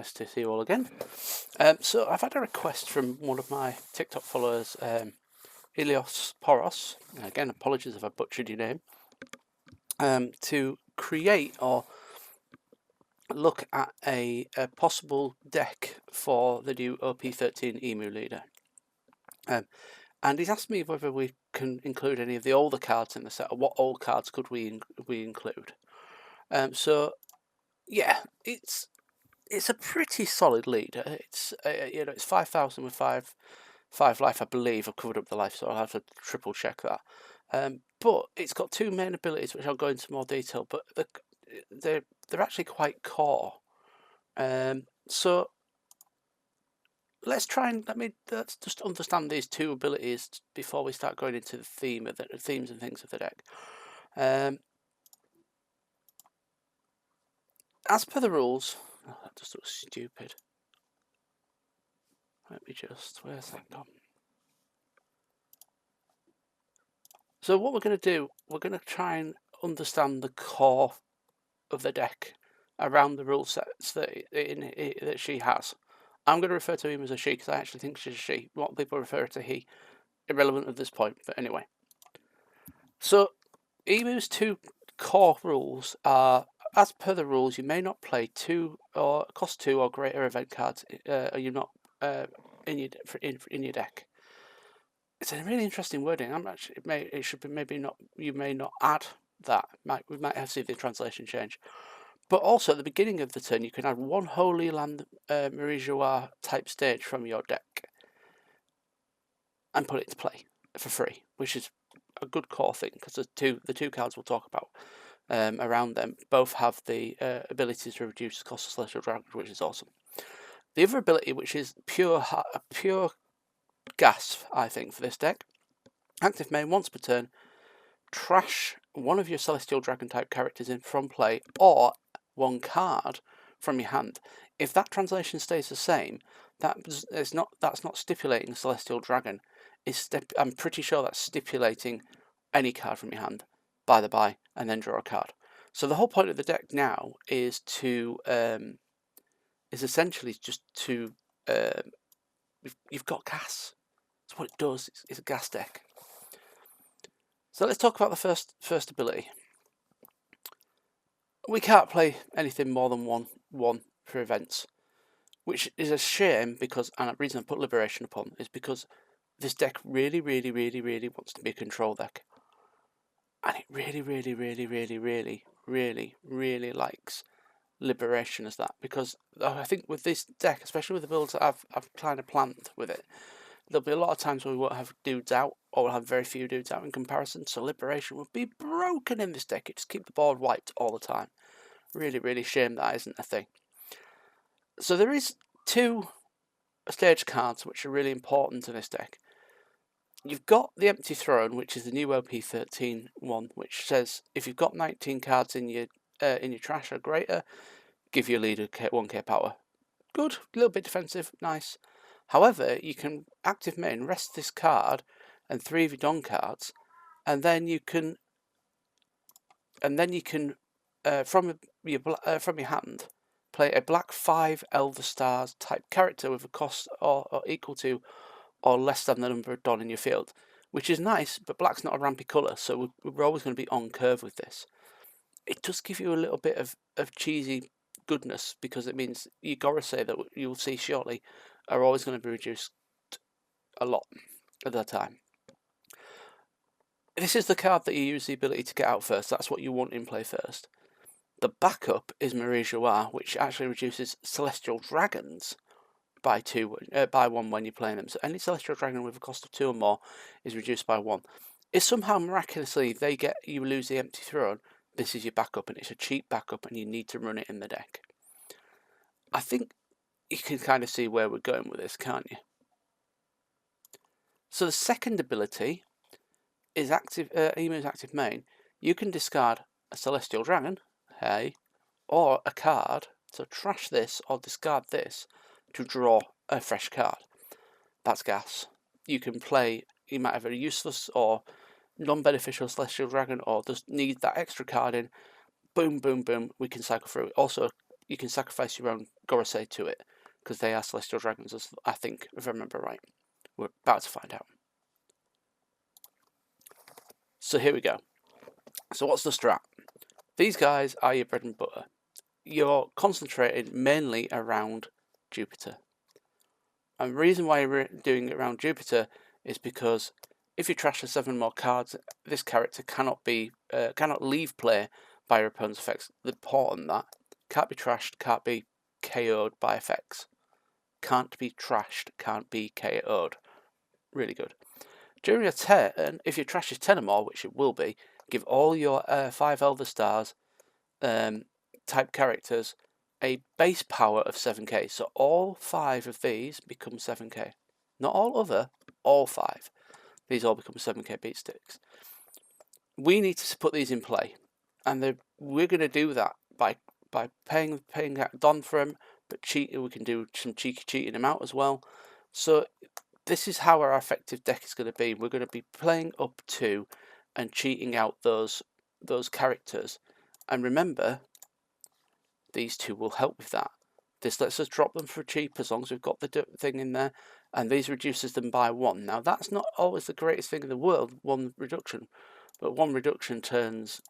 Nice to see you all again. So I've had a request from one of my TikTok followers, Iliosporos, and again, apologies if I butchered your name, to create or look at a possible deck for the new OP13 Emu leader. And he's asked me whether we can include any of the older cards in the set, or what old cards could we include. So yeah, it's a pretty solid leader. It's it's 5,000 with five life, I believe. I've covered up the life, so I'll have to triple check that. But it's got two main abilities, which I'll go into more detail. But they're actually quite core. So let's just understand these two abilities before we start going into the themes and things of the deck. As per the rules, that just looks stupid. Let me just, where's that gone? So what we're going to do, we're going to try and understand the core of the deck around the rule sets that she has. I'm going to refer to him as a she because I actually think she's a she. What people refer to he, irrelevant at this point, but anyway. So Emu's two core rules are, as per the rules, you may not play cost 2 or greater event cards. You're not in your deck. It's a really interesting wording. It should be maybe not. You may not add that. We might have to see the translation change. But also at the beginning of the turn, you can add one Holy Land Marie Joie type stage from your deck and put it to play for free, which is a good core thing because the two cards we'll talk about around them both have the ability to reduce the cost of Celestial Dragon, which is awesome. The other ability, which is pure gas, I think, for this deck. Active main once per turn, trash one of your Celestial Dragon type characters in from play or one card from your hand. If that translation stays the same, that's not stipulating Celestial Dragon. I'm pretty sure that's stipulating any card from your hand, by the by, and then draw a card. So the whole point of the deck now is essentially just to you've got gas. That's what it does. It's a gas deck. So let's talk about the first ability. We can't play anything more than one for events, which is a shame because, and the reason I put Liberation upon is because this deck really wants to be a control deck, and it really likes Liberation as that, because I think with this deck, especially with the builds that I've kind of planned with it, there'll be a lot of times where we won't have dudes out, or we'll have very few dudes out in comparison, so Liberation would be broken in this deck. It just keep the board wiped all the time. Really shame that isn't a thing. So there is two stage cards which are really important to this deck. You've got the Empty Throne, which is the new OP13 one, which says if you've got 19 cards in your trash or greater, give your leader 1k power. Good, a little bit defensive, nice. However, you can active main, rest this card and 3 of your Don cards, and then you can from your hand play a black 5 Elder Stars type character with a cost or equal to or less than the number of Don in your field, which is nice, but black's not a rampy colour, so we're always going to be on curve with this. It does give you a little bit of cheesy goodness, because it means your Gorosei that you'll see shortly are always going to be reduced a lot at that time. This is the card that you use the ability to get out first. That's what you want in play first. The backup is Marie Joie, which actually reduces Celestial Dragons by 1 when you're playing them. So any Celestial Dragon with a cost of 2 or more is reduced by 1. If somehow miraculously you lose the Empty Throne, this is your backup, and it's a cheap backup, and you need to run it in the deck. I think you can kind of see where we're going with this, can't you? So the second ability is Emu's active main. You can discard a Celestial Dragon, or a card, so trash this or discard this to draw a fresh card. That's gas. You might have a useless or non-beneficial Celestial Dragon, or just need that extra card in. Boom, we can cycle through it. Also, you can sacrifice your own Gorosei to it, because they are Celestial Dragons, as I think, if I remember right. We're about to find out. So here we go. So what's the strat? These guys are your bread and butter. You're concentrated mainly around Jupiter. And the reason why you're doing it around Jupiter is because if you trash the 7 more cards, this character cannot leave play by your opponent's effects. The important that can't be trashed, can't be KO'd by effects. Can't be trashed, can't be KO'd. Really good. During your turn, if your trash is 10 or more, which it will be, give all your 5 Elder Stars type characters a base power of 7k. So all 5 of these become 7k. Not all other, all 5. These all become 7k beat sticks. We need to put these in play, and we're going to do that by paying Don for them, but we can do some cheeky cheating them out as well. So this is how our effective deck is going to be. We're going to be playing up to and cheating out those characters, and remember, these two will help with that. This lets us drop them for cheap as long as we've got the thing in there, and these reduces them by 1. Now that's not always the greatest thing in the world, 1 reduction, but 1 reduction turns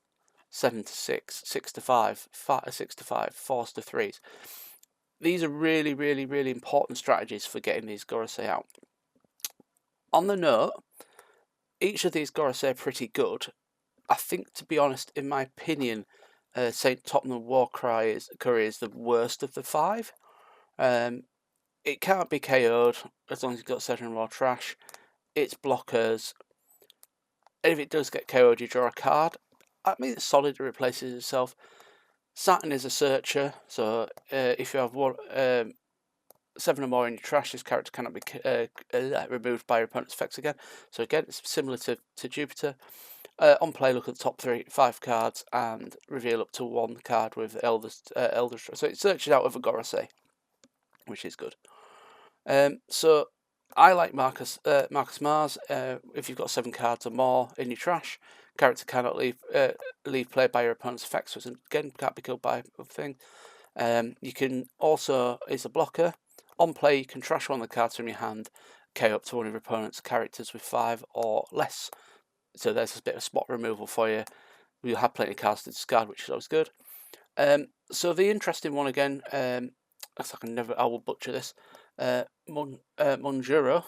7 to 6, 6 to 5, 6 to 5, 4s to 3s. These are really, really, really important strategies for getting these Gorosei out. On the note, each of these Gorosei are pretty good. I think, to be honest, in my opinion, St. Tottenham Warcry is the worst of the 5. It can't be KO'd as long as you've got 7 or more trash. It's blockers. If it does get KO'd, you draw a card. I mean, it's solid, it replaces itself. Saturn is a searcher, so if you have 7 or more in your trash, this character cannot be removed by your opponent's effects again. So again, it's similar to Jupiter. On play, look at the top 5 cards and reveal up to 1 card with Elder. So it searches out of a Gorosei, which is good. So I like Marcus Mars. If you've got 7 cards or more in your trash, character cannot leave play by your opponent's effects, so again can't be killed by a thing. You can also, is a blocker. On play, you can trash 1 of the cards from your hand, KO up to 1 of your opponent's characters with 5 or less. So there's a bit of spot removal for you. You'll have plenty of cards to discard, which is always good. So the interesting one again, I will butcher this. Monjuro.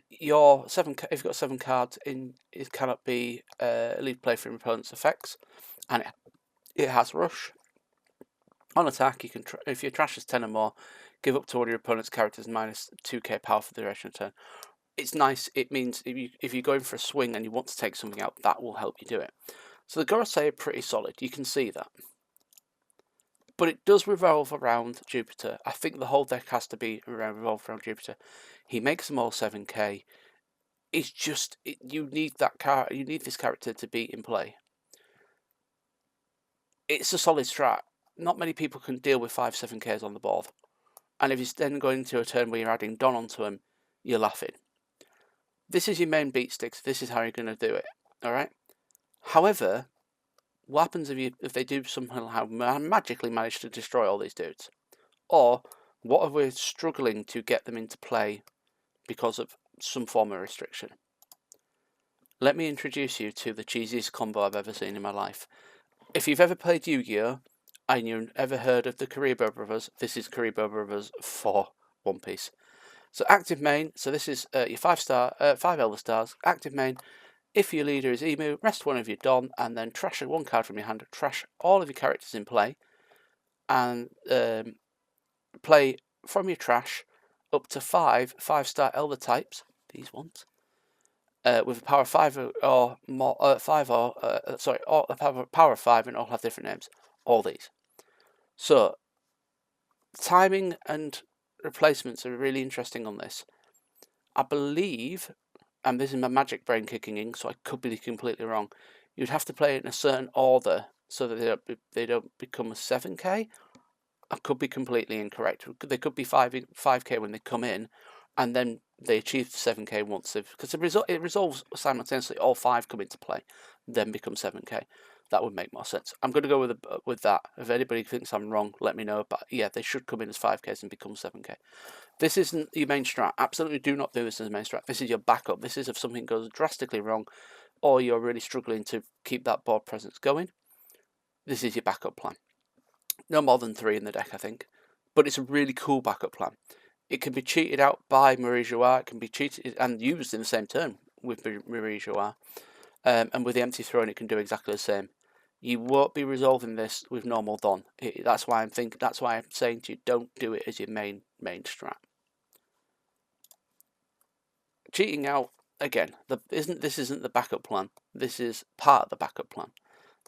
Your 7. If you've got 7 cards in, it cannot be leave play from your opponent's effects, and it has rush. On attack, you can if your trash is 10 or more, give up to 1 of your opponent's characters minus 2k power for the duration of the turn. It's nice. It means if you're going for a swing and you want to take something out, that will help you do it. So the Gorosei are pretty solid. You can see that. But it does revolve around Jupiter. I think the whole deck has to be revolved around Jupiter. He makes them all 7k. It's just you need that you need this character to be in play. It's a solid strat. Not many people can deal with 5 7ks on the board. And if you're then going into a turn where you're adding Don onto him, you're laughing. This is your main beat sticks. This is how you're going to do it. Alright? However, what happens if they do somehow magically manage to destroy all these dudes? Or what if we're struggling to get them into play because of some form of restriction? Let me introduce you to the cheesiest combo I've ever seen in my life. If you've ever played Yu-Gi-Oh! And you've ever heard of the Karibo Brothers, this is Karibo Brothers for One Piece. So active main, so this is your 5 Elder Stars. Active main, if your leader is Emu, rest 1 of your Don, and then trash 1 card from your hand. Trash all of your characters in play, and play from your trash up to 5 5-star Elder types, these ones, with a power of 5 or more, a power of 5, and all have different names. All these. So timing and replacements are really interesting on this. I believe, and this is my magic brain kicking in, so I could be completely wrong, you'd have to play it in a certain order so that they don't become a 7k. I could be completely incorrect. They could be 5k when they come in, and then they achieve the 7k once they've, because it resolves simultaneously. All 5 come into play, then become 7k. that would make more sense. I'm going to go with that. If anybody thinks I'm wrong, let me know. But yeah, they should come in as 5Ks and become 7K. This isn't your main strat. Absolutely do not do this as a main strat. This is your backup. This is if something goes drastically wrong or you're really struggling to keep that board presence going. This is your backup plan. No more than 3 in the deck, I think. But it's a really cool backup plan. It can be cheated out by Marie Jouard. It can be cheated and used in the same turn with Marie Jouard. And with the empty throne, it can do exactly the same. You won't be resolving this with normal Don. That's why I'm saying to you, don't do it as your main strat. Cheating out again. This isn't the backup plan. This is part of the backup plan.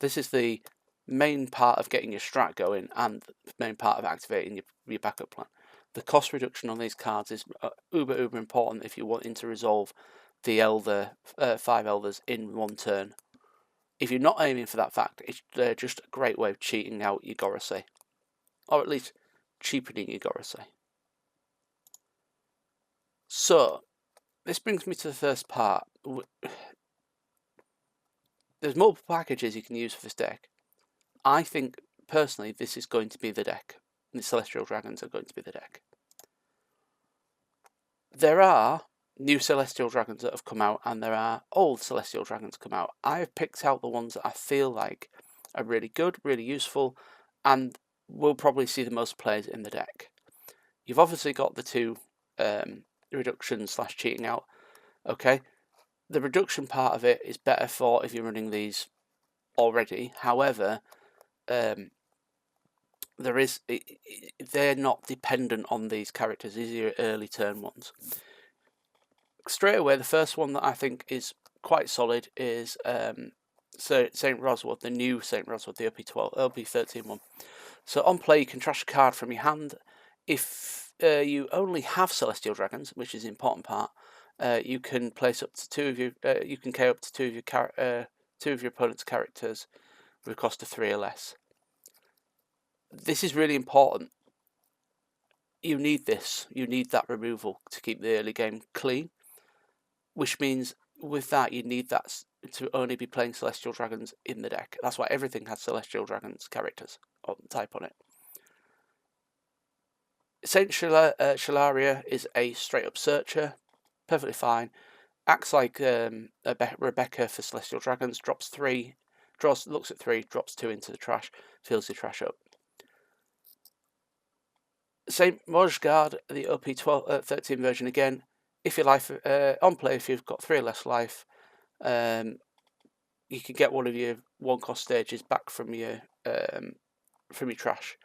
This is the main part of getting your strat going and the main part of activating your backup plan. The cost reduction on these cards is uber important if you're wanting to resolve the 5 elders in one turn. If you're not aiming for that fact, it's just a great way of cheating out your Gorosei, or at least cheapening your Gorosei. So this brings me to the first part. There's multiple packages you can use for this deck. I think personally this is going to be the deck. The Celestial Dragons are going to be the deck. There are new Celestial Dragons that have come out and there are old Celestial Dragons come out. I have picked out the ones that I feel like are really good, really useful, and will probably see the most players in the deck. You've obviously got the 2 reduction / cheating out. Okay, the reduction part of it is better for if you're running these already. However, they're not dependent on these characters. These are your early turn ones. Straight away, the first one that I think is quite solid is St. Roswald, the new St. Roswald, the LP13 one. So on play, you can trash a card from your hand. If you only have Celestial Dragons, which is the important part, you can place up to 2 of you. You can KO up to 2 of your opponent's characters with a cost of 3 or less. This is really important. You need this. You need that removal to keep the early game clean. Which means with that you need that to only be playing Celestial Dragons in the deck. That's why everything has Celestial Dragons characters or type on it. Saint Shalaria is a straight up searcher, perfectly fine. Acts like Rebecca for Celestial Dragons. Drops 3, looks at 3, drops 2 into the trash, fills the trash up. Saint Mojgard, the OP13 version again. If your life on play, if you've got 3 or less life, you can get one of your 1-cost stages back from your trash,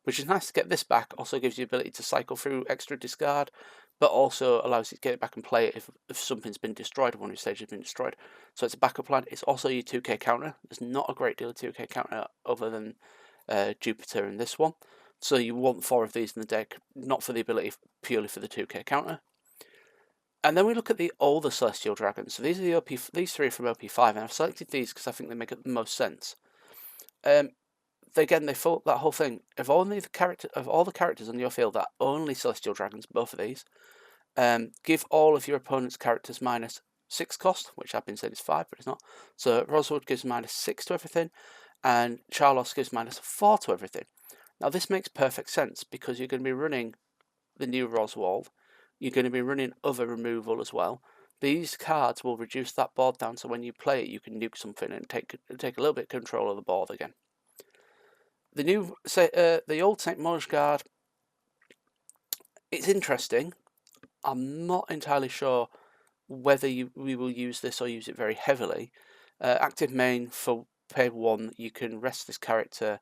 which is nice to get this back. Also gives you the ability to cycle through extra discard, but also allows you to get it back and play it if something's been destroyed, one of your stages has been destroyed. So it's a backup plan. It's also your 2K counter. There's not a great deal of 2K counter other than Jupiter in this one. So you want 4 of these in the deck, not for the ability, purely for the 2K counter. And then we look at the older Celestial Dragons. So these are these 3 are from OP5, and I've selected these because I think they make the most sense. They fill up that whole thing. Of all the characters on your field that are only Celestial Dragons, both of these, give all of your opponent's characters -6 cost, which I've been saying is 5, but it's not. So Roswald gives -6 to everything, and Charlos gives -4 to everything. Now this makes perfect sense because you're going to be running the new Roswald. You're going to be running other removal as well. These cards will reduce that board down, so when you play it, you can nuke something and take a little bit of control of the board again. The old Saint Mojgard, it's interesting. I'm not entirely sure whether we will use this or use it very heavily. Active main for pay 1, you can rest this character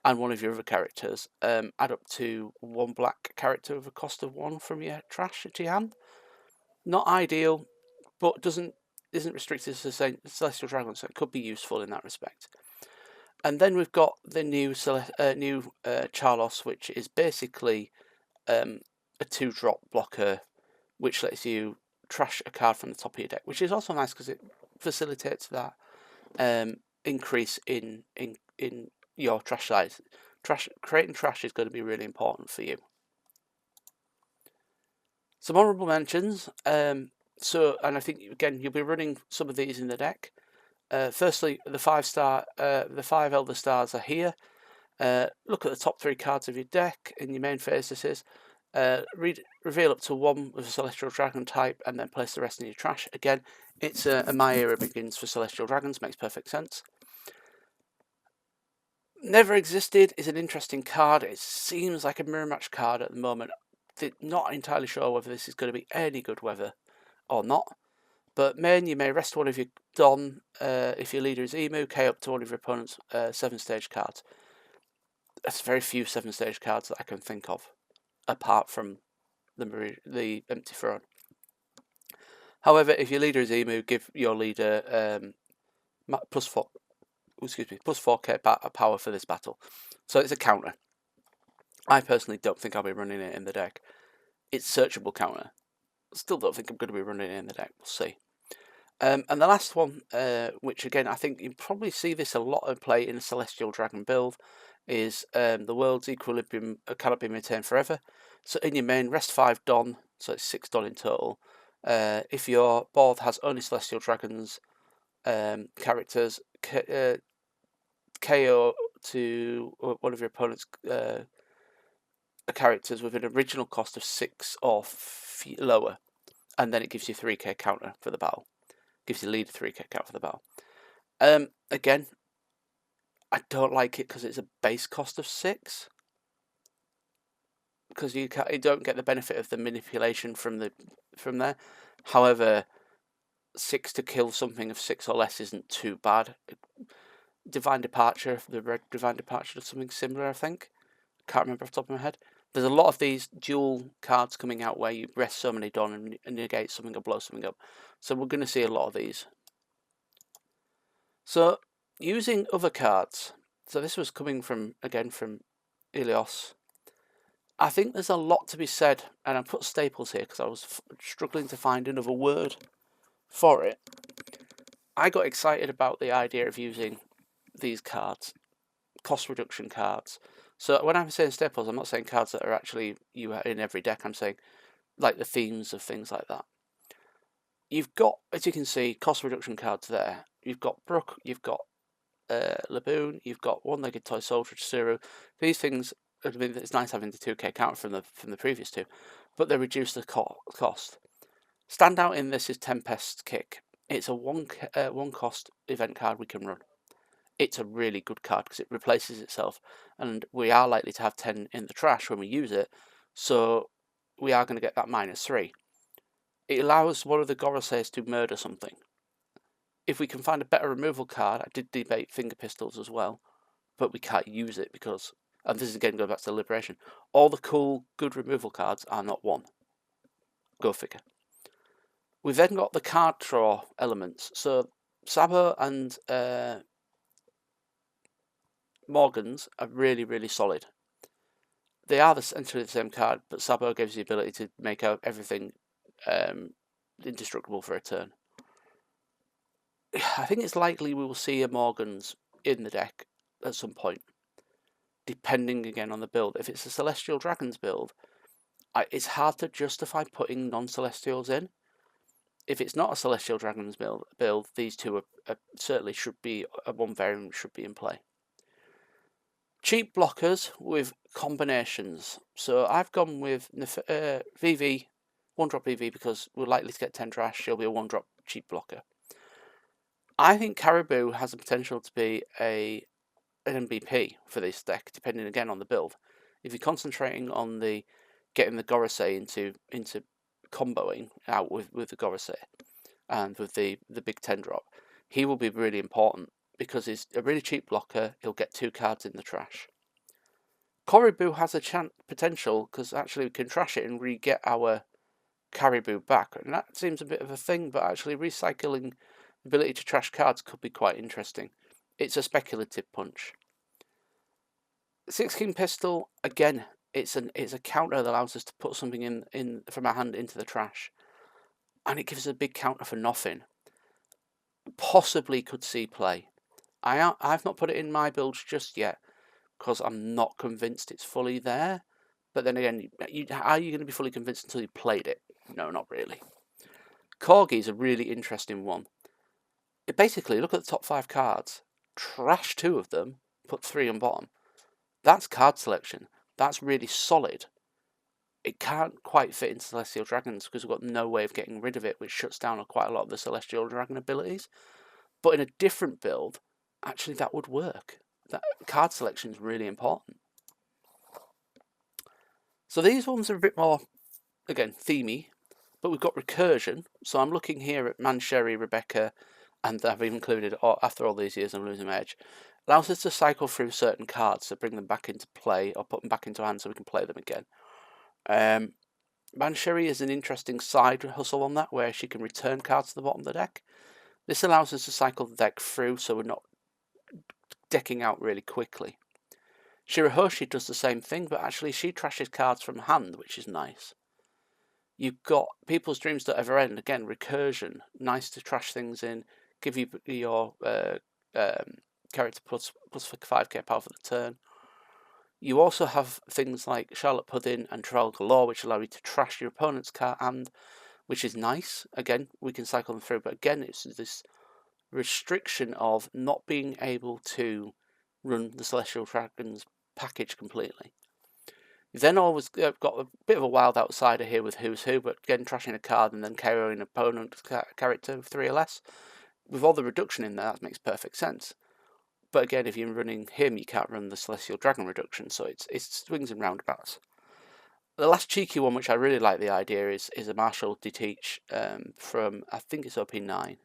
and one of your other characters, add up to 1 black character with a cost of 1 from your trash into your hand. Not ideal, but isn't restricted to Celestial Dragon, so it could be useful in that respect. And then we've got the new Charlos, which is basically a 2-drop blocker, which lets you trash a card from the top of your deck, which is also nice because it facilitates that increase in your trash size. Creating trash is going to be really important for you. Some honourable mentions. And I think again you'll be running some of these in the deck. Firstly, the 5-star, the 5 Elder Stars are here. Look at the top 3 cards of your deck in your main phase. This is reveal up to 1 with a Celestial Dragon type, and then place the rest in your trash. Again, it's a My Era Begins for Celestial Dragons. Makes perfect sense. Never Existed is an interesting card. It seems like a mirror match card at the moment. Not entirely sure whether this is going to be any good weather or not. But main, you may rest one of your Don if your leader is Emu, K up to one of your opponent's 7-stage cards. There's very few 7-stage cards that I can think of, apart from the Empty Throne. However, if your leader is Emu, give your leader plus 4k power for this battle. So it's a counter. I personally don't think I'll be running it in the deck. It's searchable counter. Still don't think I'm going to be running it in the deck. We'll see. And the last one, which again I think you probably see this a lot of play in a Celestial Dragon build, is the world's equilibrium cannot be maintained forever. So in your main, rest 5 Don, so it's 6 Don in total. If your board has only Celestial Dragons characters, KO to one of your opponent's characters with an original cost of 6 or lower, and then it gives you 3k counter for the battle. Gives your leader 3k counter for the battle. Again, I don't like it because it's a base cost of 6. Because you don't get the benefit of the manipulation from there. However, 6 to kill something of 6 or less isn't too bad. Divine Departure, the red Divine Departure does something similar, I think. Can't remember off the top of my head. There's a lot of these dual cards coming out where you rest so many Don and negate something or blow something up. So we're going to see a lot of these. So, using other cards. So this was coming from Ilios. I think there's a lot to be said, and I put staples here because I was struggling to find another word for it. I got excited about the idea of using these cards, cost reduction cards. So when I'm saying staples, I'm not saying cards that are actually in every deck. I'm saying like the themes of things like that. You've got, as you can see, cost reduction cards there. You've got Brook, you've got Laboon, you've got One-Legged Toy Soldier, Tsuru. These things, I mean, it's nice having the 2k counter from the previous two, but they reduce the cost. Standout in this is Tempest Kick. It's a one cost event card we can run. It's a really good card because it replaces itself, and we are likely to have 10 in the trash when we use it, so we are going to get that -3. It allows one of the Goroseis to murder something. If we can find a better removal card, I did debate Finger Pistols as well, but we can't use it because, and this is again going back to Liberation, all the cool, good removal cards are not one. Go figure. We've then got the card draw elements. So Sabo and Morgans are really, really solid. They are essentially the same card, but Sabo gives the ability to make out everything indestructible for a turn. I think it's likely we will see a Morgans in the deck at some point, depending again on the build. If it's a Celestial Dragons build, it's hard to justify putting non-Celestials in. If it's not a Celestial Dragons build, these two certainly should be, one variant should be in play. Cheap blockers with combinations. So I've gone with VV, 1-drop VV, because we're likely to get 10 trash. She'll be a 1-drop cheap blocker. I think Caribou has the potential to be an MVP for this deck, depending again on the build. If you're concentrating on getting the Gorosei into comboing out with the Gorosei and with the big 10-drop, he will be really important because he's a really cheap blocker. He'll get 2 cards in the trash. Caribou has a potential because actually we can trash it and re-get our Caribou back, and that seems a bit of a thing, but actually recycling the ability to trash cards could be quite interesting. It's a speculative punch. 6-King Pistol, again, it's a counter that allows us to put something in from our hand into the trash, and it gives us a big counter for nothing. Possibly could see play. I've not put it in my builds just yet because I'm not convinced it's fully there. But then again, are you going to be fully convinced until you played it? No, not really. Corgi is a really interesting one. Basically, look at the top 5 cards, trash 2 of them, put 3 on bottom. That's card selection. That's really solid. It can't quite fit into Celestial Dragons because we've got no way of getting rid of it, which shuts down quite a lot of the Celestial Dragon abilities. But in a different build, actually that would work. That card selection is really important. So these ones are a bit more, again, themey, but we've got recursion. So I'm looking here at Mancheri, Rebecca, and I've included, after all these years I'm losing my edge. Allows us to cycle through certain cards to bring them back into play or put them back into hand so we can play them again. Mancheri is an interesting side hustle on that, where she can return cards to the bottom of the deck. This allows us to cycle the deck through so we're not decking out really quickly. Shirahoshi does the same thing, but actually she trashes cards from hand, which is nice. You've got People's Dreams Don't Ever End, again, recursion, nice to trash things in, give you your character plus 5k power for the turn. You also have things like Charlotte Pudding and Trafalgar Law, which allow you to trash your opponent's card hand, which is nice. Again, we can cycle them through, but again, it's this restriction of not being able to run the Celestial Dragons package completely. You've then always got a bit of a wild outsider here with Who's Who, but again, trashing a card and then KOing an opponent's character with 3 or less. With all the reduction in there, that makes perfect sense. But again, if you're running him, you can't run the Celestial Dragon reduction, so it swings and roundabouts. The last cheeky one, which I really like the idea, is a Martial Deteach from, I think it's OP9.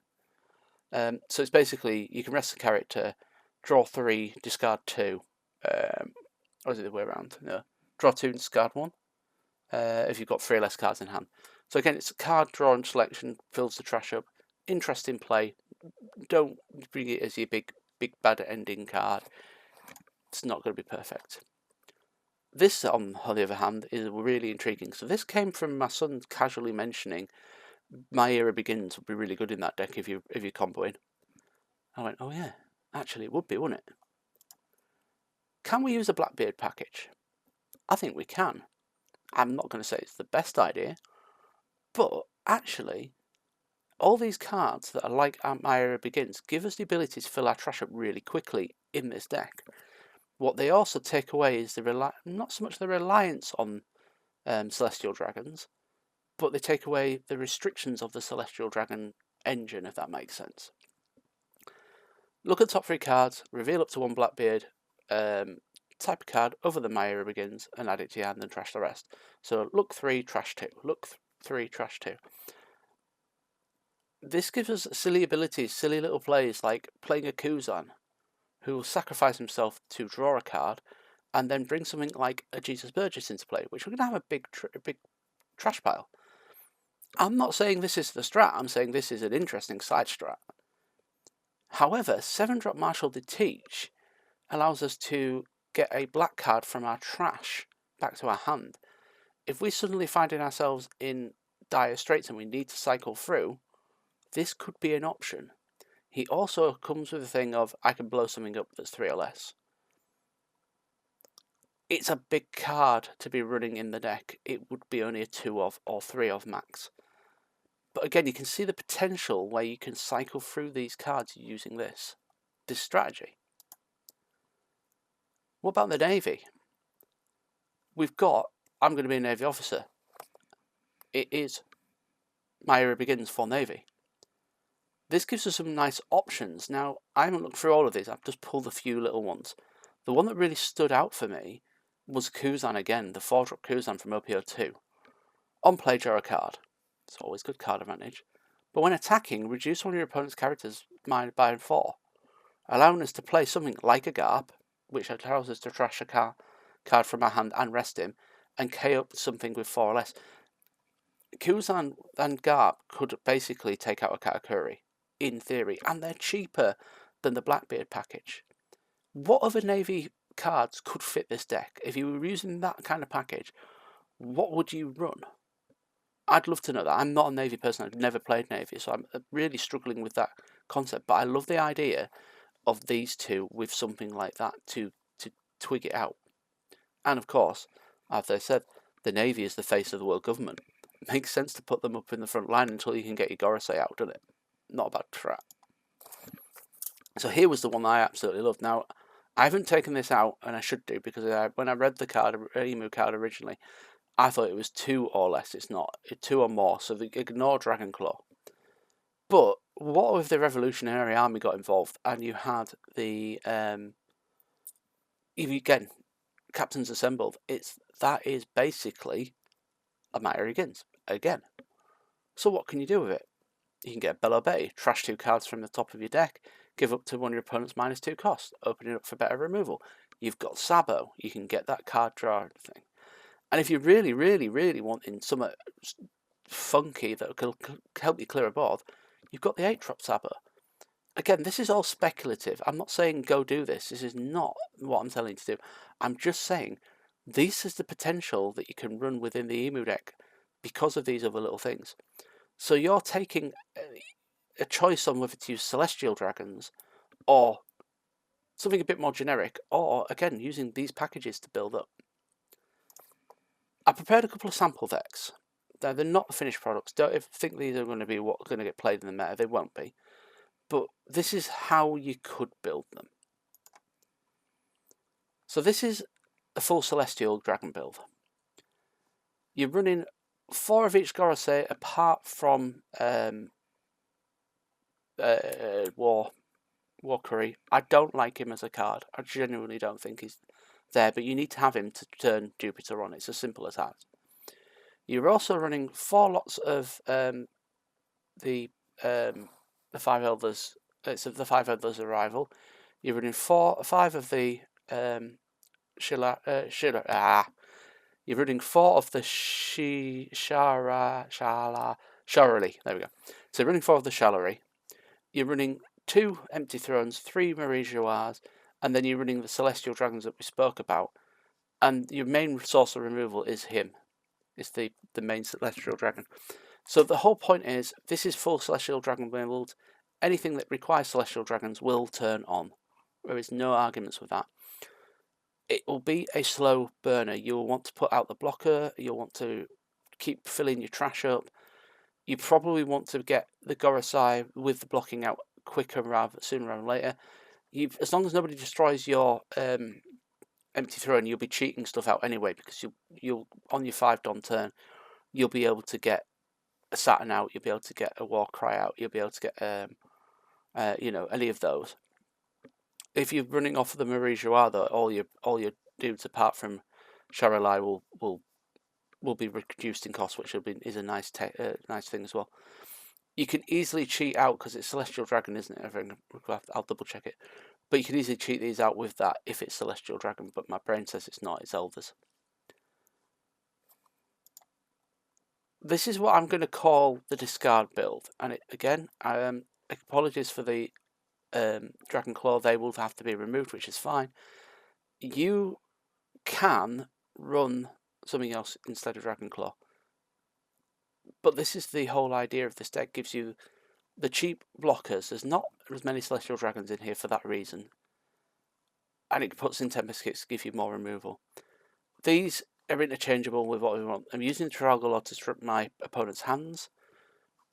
So it's basically, you can rest the character, draw 3, discard 2, or is it the way around? No. Draw 2 and discard 1, if you've got 3 or less cards in hand. So again, it's a card draw and selection, fills the trash up, interesting play. Don't bring it as your big bad ending card. It's not going to be perfect. This, on the other hand, is really intriguing. So this came from my son casually mentioning My Era Begins would be really good in that deck if you combo in. I went, oh yeah, actually it would be, wouldn't it? Can we use a Blackbeard package? I think we can. I'm not going to say it's the best idea, but actually, all these cards that are like My Era Begins give us the ability to fill our trash up really quickly in this deck. What they also take away is not so much the reliance on Celestial Dragons, but they take away the restrictions of the Celestial Dragon engine, if that makes sense. Look at the top 3 cards, reveal up to 1 Blackbeard, type of card other than My Era Begins, and add it to your hand and trash the rest. So look 3, trash 2. Look 3, trash 2. This gives us silly abilities, silly little plays, like playing a Kuzan, who will sacrifice himself to draw a card, and then bring something like a Jesus Burgess into play, which we're going to have a big trash pile. I'm not saying this is the strat, I'm saying this is an interesting side strat. However, 7-drop Martial Deteach allows us to get a black card from our trash back to our hand. If we suddenly find ourselves in dire straits and we need to cycle through, this could be an option. He also comes with the thing of, I can blow something up that's 3 or less. It's a big card to be running in the deck. It would be only a 2 of or 3 of max. But again, you can see the potential where you can cycle through these cards using this strategy. What about the Navy? We've got, I'm going to be a Navy officer. It is My Era Begins for Navy. This gives us some nice options. Now, I haven't looked through all of these, I've just pulled a few little ones. The one that really stood out for me was Kuzan again, the 4-drop Kuzan from OPO2. On play, draw a card. It's always good card advantage. But when attacking, reduce one of your opponent's characters by 4, allowing us to play something like a Garp, which allows us to trash a card from our hand and rest him, and KO up something with 4 or less. Kuzan and Garp could basically take out a Katakuri, in theory, and they're cheaper than the Blackbeard package. What other Navy cards could fit this deck? If you were using that kind of package, what would you run? I'd love to know that. I'm not a Navy person, I've never played Navy, so I'm really struggling with that concept, but I love the idea of these two with something like that to twig it out. And of course, as they said, the Navy is the face of the world government. It makes sense to put them up in the front line until you can get your Gorosei out, doesn't it? Not a bad strat. So here was the one that I absolutely loved. Now, I haven't taken this out, and I should do, because when I read the card, emu card originally, I thought it was 2 or less. It's not. It's 2 or more, so ignore Dragonclaw. But what if the Revolutionary Army got involved, and you had the again, Captains Assembled? That is basically a Mighty Gins again. So what can you do with it? You can get Bello Bay, trash 2 cards from the top of your deck, give up to one of your opponent's -2 cost, open it up for better removal. You've got Sabo, you can get that card draw thing. And if you're really, really, really wanting something funky that will help you clear a board, you've got the 8-drop Sabo. Again, this is all speculative. I'm not saying go do this. This is not what I'm telling you to do. I'm just saying this is the potential that you can run within the Emu deck because of these other little things. So you're taking a choice on whether to use Celestial Dragons or something a bit more generic, or again using these packages to build up. I prepared a couple of sample decks. They're not the finished products. Don't think these are going to be what's going to get played in the meta. They won't be. But this is how you could build them. So this is a full Celestial Dragon build. You're running 4 of each Gorosei apart from War Curry. I don't like him as a card. I genuinely don't think he's there, but you need to have him to turn Jupiter on. It's as simple as that. You're also running 4 lots of the 5 Elders. It's the 5 Elders Arrival. You're running 5 of the You're running 4 of the Sharali. There we go. So you're running 4 of the Shalari. You're running 2 Empty Thrones, 3 Marie Joirs, and then you're running the Celestial Dragons that we spoke about. And your main source of removal is him. It's the main Celestial Dragon. So the whole point is, this is full Celestial Dragon build. Anything that requires Celestial Dragons will turn on. There is no arguments with that. It will be a slow burner. You'll want to put out the blocker. You'll want to keep filling your trash up. You probably want to get the Gorosei with the blocking out quicker sooner rather than later. As long as nobody destroys your Empty Throne, you'll be cheating stuff out anyway, because you'll on your 5 Don turn, you'll be able to get a Saturn out. You'll be able to get a War Cry out. You'll be able to get any of those. If you're running off of the Marie Joie, though, all your dudes apart from Sharalai will be reduced in cost, which is a nice thing as well. You can easily cheat out, because it's Celestial Dragon, isn't it? I'll double check it. But you can easily cheat these out with that if it's Celestial Dragon, but my brain says it's not, it's Elders. This is what I'm going to call the discard build. And again, apologies for the Dragon Claw, they will have to be removed, which is fine. You can run something else instead of Dragon Claw. But this is the whole idea of this deck. Gives you the cheap blockers. There's not as many Celestial Dragons in here for that reason. And it puts in Tempest Kicks to give you more removal. These are interchangeable with what we want. I'm using Trafalgar Law to disrupt my opponent's hands.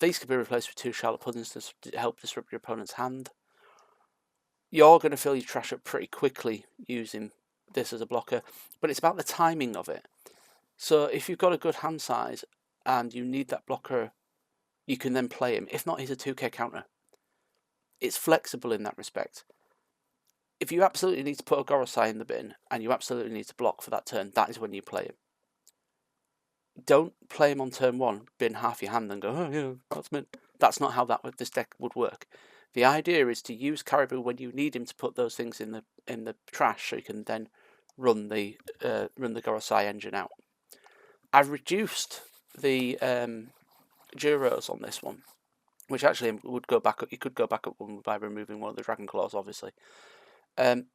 These can be replaced with 2 Charlotte Puddings to help disrupt your opponent's hand. You're going to fill your trash up pretty quickly using this as a blocker, but it's about the timing of it. So if you've got a good hand size and you need that blocker, you can then play him. If not, he's a 2k counter. It's flexible in that respect. If you absolutely need to put a Gorosei in the bin and you absolutely need to block for that turn, that is when you play him. Don't play him on turn 1, bin half your hand and go, oh yeah, that's mint. That's not how this deck would work. The idea is to use Caribou when you need him to put those things in the trash, so you can then run the Gorosei engine out. I've reduced the Duros on this one, which actually would go back up. You could go back up one by removing one of the Dragon Claws, obviously. Again,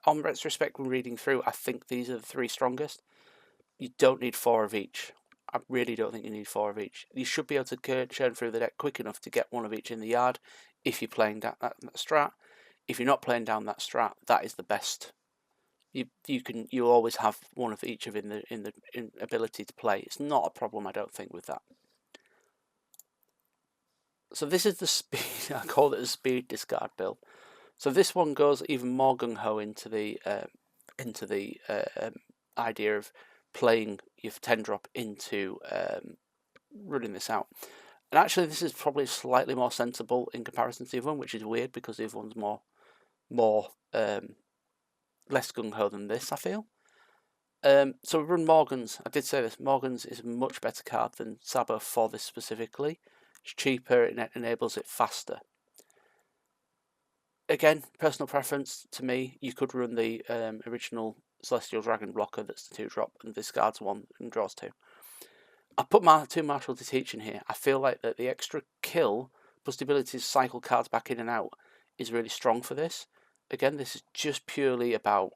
on retrospect, when reading through, I think these are the 3 strongest. You don't need 4 of each. I really don't think you need 4 of each. You should be able to churn through the deck quick enough to get 1 of each in the yard if you're playing that strat. If you're not playing down that strat, that is the best. You'll always have 1 of each in the ability to play. It's not a problem, I don't think, with that. So this is the speed. I call it a speed discard build. So this one goes even more gung ho into the idea of playing your 10 drop into running this out. And actually, this is probably slightly more sensible in comparison to the other one, which is weird because the other one's more less gung ho than this, I feel. So we run Morgan's. I did say this. Morgan's is a much better card than Sabo for this specifically. It's cheaper, it enables it faster. Again, personal preference to me, you could run the original Celestial Dragon blocker that's the 2-drop and discards 1 and draws 2. I put my 2 Martial to teach in here. I feel like that the extra kill plus the ability to cycle cards back in and out is really strong for this. Again, this is just purely about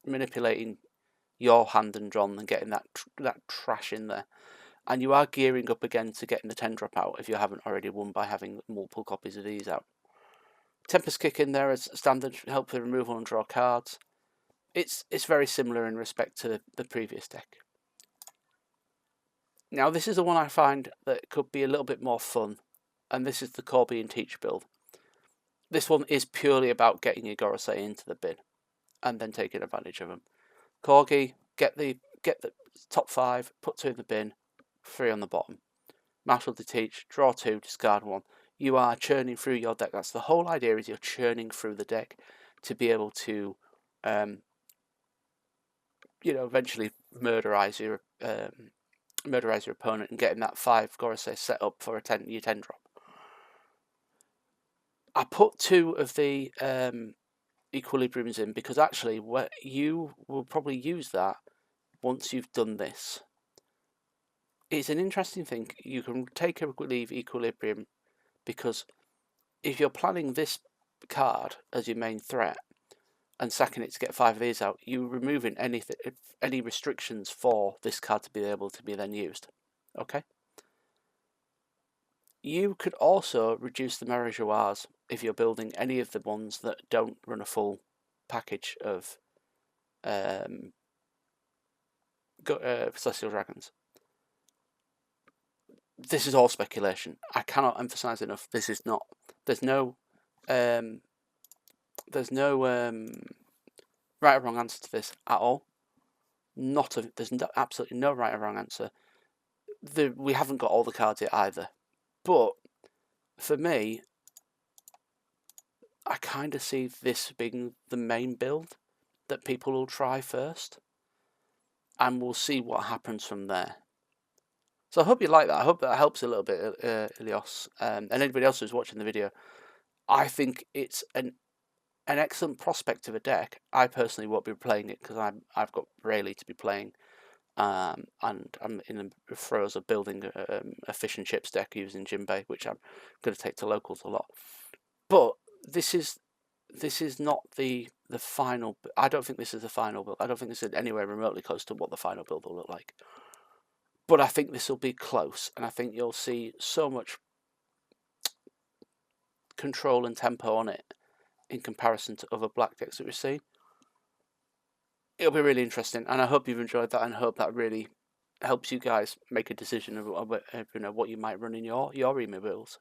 manipulating your hand and drawn and getting that trash in there. And you are gearing up again to getting the 10 drop out if you haven't already won by having multiple copies of these out. Tempest Kick in there as standard, help with removal and draw cards. It's very similar in respect to the previous deck. Now this is the one I find that could be a little bit more fun, and this is the Corby and Teach build. This one is purely about getting your Gorosei into the bin and then taking advantage of them. Corgi, get the top 5, put 2 in the bin, 3 on the bottom. Martial to Teach, draw 2, discard 1. You are churning through your deck. That's the whole idea, is you're churning through the deck to be able to eventually murderize your opponent and getting that 5 Gorosei set up for your 10 drop. I put 2 of the equilibriums in because actually you will probably use that once you've done this. It's an interesting thing. You can take a equilibrium because if you're planning this card as your main threat and sacking it to get 5 of these out, you're removing any restrictions for this card to be able to be then used. Okay? You could also reduce the Marijoirs if you're building any of the ones that don't run a full package of Celestial Dragons. This is all speculation. I cannot emphasize enough. This is not. There's no right or wrong answer to this at all. There's absolutely no right or wrong answer. We haven't got all the cards yet either. But for me, I kind of see this being the main build that people will try first, and we'll see what happens from there. So I hope you like that. I hope that helps a little bit, Ilios, and anybody else who's watching the video. I think it's an excellent prospect of a deck. I personally won't be playing it because I've got Rayleigh to be playing, and I'm in the throes of building a fish and chips deck using Jinbei, which I'm going to take to locals a lot. But this is not the final. I don't think this is the final build. I don't think this is anywhere remotely close to what the final build will look like. But I think this will be close, and I think you'll see so much control and tempo on it in comparison to other black decks that we've seen. It'll be really interesting, and I hope you've enjoyed that, and I hope that really helps you guys make a decision of what you might run in your emu builds.